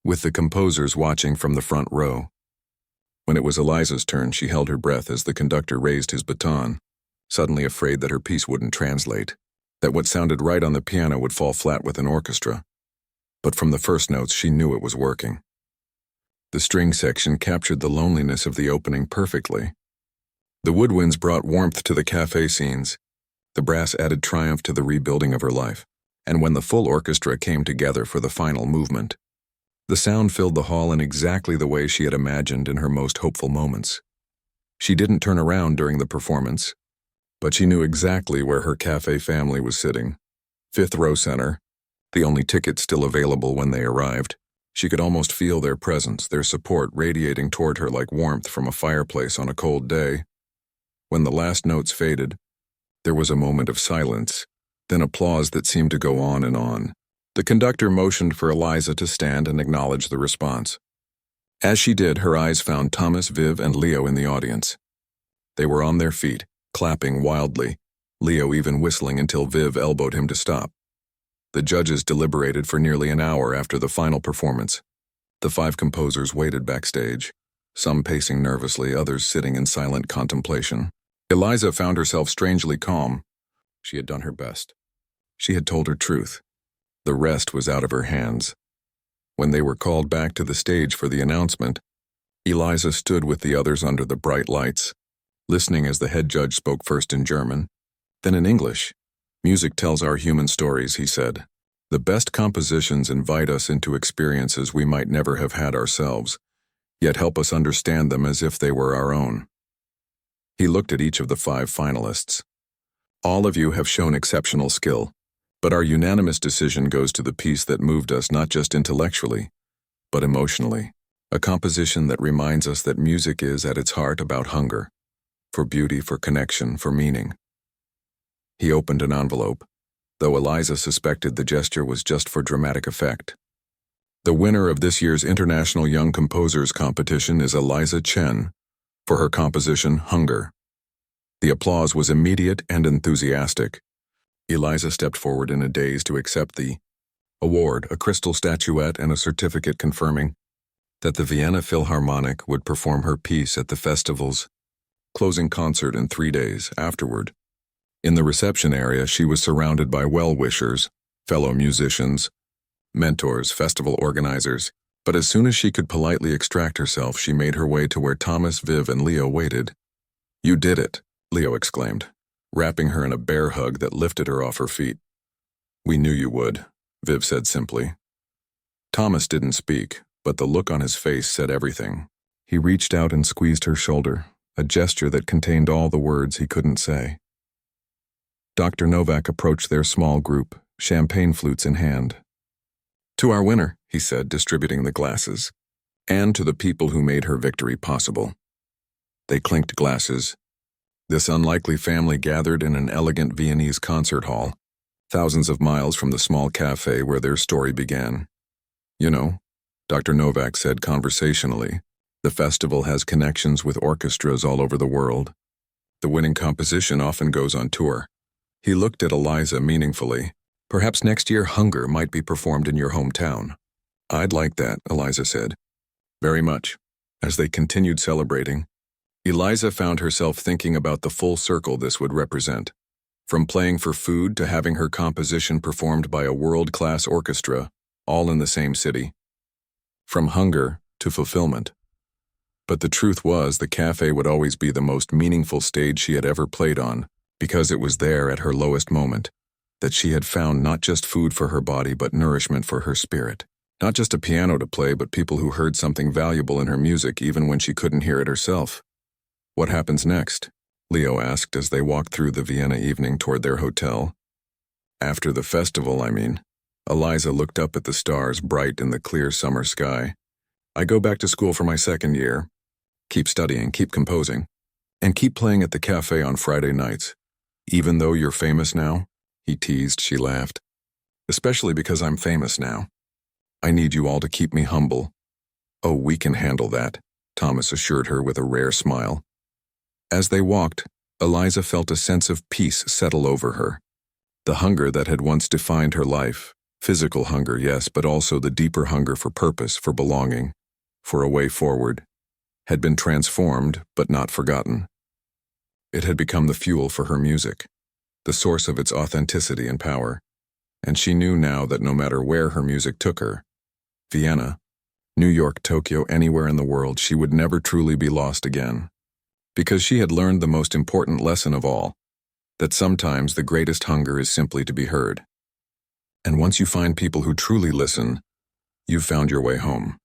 with the composers watching from the front row. When it was Eliza's turn, she held her breath as the conductor raised his baton, suddenly afraid that her piece wouldn't translate, that what sounded right on the piano would fall flat with an orchestra. But from the first notes, she knew it was working. The string section captured the loneliness of the opening perfectly. The woodwinds brought warmth to the cafe scenes. The brass added triumph to the rebuilding of her life. And when the full orchestra came together for the final movement, the sound filled the hall in exactly the way she had imagined in her most hopeful moments. She didn't turn around during the performance, but she knew exactly where her cafe family was sitting. 5th row center, the only ticket still available when they arrived. She could almost feel their presence, their support radiating toward her like warmth from a fireplace on a cold day. When the last notes faded, there was a moment of silence, then applause that seemed to go on and on. The conductor motioned for Eliza to stand and acknowledge the response. As she did, her eyes found Thomas, Viv, and Leo in the audience. They were on their feet, clapping wildly, Leo even whistling until Viv elbowed him to stop. The judges deliberated for nearly an hour after the final performance. The 5 composers waited backstage, some pacing nervously, others sitting in silent contemplation. Eliza found herself strangely calm. She had done her best. She had told her truth. The rest was out of her hands. When they were called back to the stage for the announcement, Eliza stood with the others under the bright lights, listening as the head judge spoke first in German, then in English. "Music tells our human stories," he said. "The best compositions invite us into experiences we might never have had ourselves, yet help us understand them as if they were our own." He looked at each of the 5 finalists. "All of you have shown exceptional skill, but our unanimous decision goes to the piece that moved us not just intellectually, but emotionally. A composition that reminds us that music is, at its heart, about hunger, for beauty, for connection, for meaning." He opened an envelope, though Eliza suspected the gesture was just for dramatic effect. The winner of this year's International Young Composers Competition is Eliza Chen for her composition Hunger. The applause was immediate and enthusiastic. Eliza stepped forward in a daze to accept the award, a crystal statuette and a certificate confirming that the Vienna Philharmonic would perform her piece at the festival's closing concert in 3 days afterward. In the reception area, she was surrounded by well-wishers, fellow musicians, mentors, festival organizers, but as soon as she could politely extract herself, she made her way to where Thomas, Viv, and Leo waited. "You did it," Leo exclaimed, wrapping her in a bear hug that lifted her off her feet. "We knew you would," Viv said simply. Thomas didn't speak, but the look on his face said everything. He reached out and squeezed her shoulder, a gesture that contained all the words he couldn't say. Dr. Novak approached their small group, champagne flutes in hand. "To our winner," he said, distributing the glasses, "and to the people who made her victory possible." They clinked glasses. This unlikely family gathered in an elegant Viennese concert hall, thousands of miles from the small cafe where their story began. "You know," Dr. Novak said conversationally, "the festival has connections with orchestras all over the world. The winning composition often goes on tour." He looked at Eliza meaningfully. "Perhaps next year Hunger might be performed in your hometown." "I'd like that," Eliza said. "Very much." As they continued celebrating, Eliza found herself thinking about the full circle this would represent. From playing for food to having her composition performed by a world-class orchestra, all in the same city. From hunger to fulfillment. But the truth was, the cafe would always be the most meaningful stage she had ever played on, because it was there at her lowest moment that she had found not just food for her body but nourishment for her spirit. Not just a piano to play, but people who heard something valuable in her music even when she couldn't hear it herself. "What happens next?" Leo asked as they walked through the Vienna evening toward their hotel. "After the festival, I mean." Eliza looked up at the stars bright in the clear summer sky. "I go back to school for my second year. Keep studying, keep composing, and keep playing at the cafe on Friday nights. Even though you're famous now?" He teased. She laughed. "Especially because I'm famous now. I need you all to keep me humble." "Oh, we can handle that," Thomas assured her with a rare smile. As they walked, Eliza felt a sense of peace settle over her. The hunger that had once defined her life, physical hunger, yes, but also the deeper hunger for purpose, for belonging, for a way forward, had been transformed but not forgotten. It had become the fuel for her music, the source of its authenticity and power, and she knew now that no matter where her music took her, Vienna, New York, Tokyo, anywhere in the world, she would never truly be lost again. Because she had learned the most important lesson of all, that sometimes the greatest hunger is simply to be heard. And once you find people who truly listen, you've found your way home.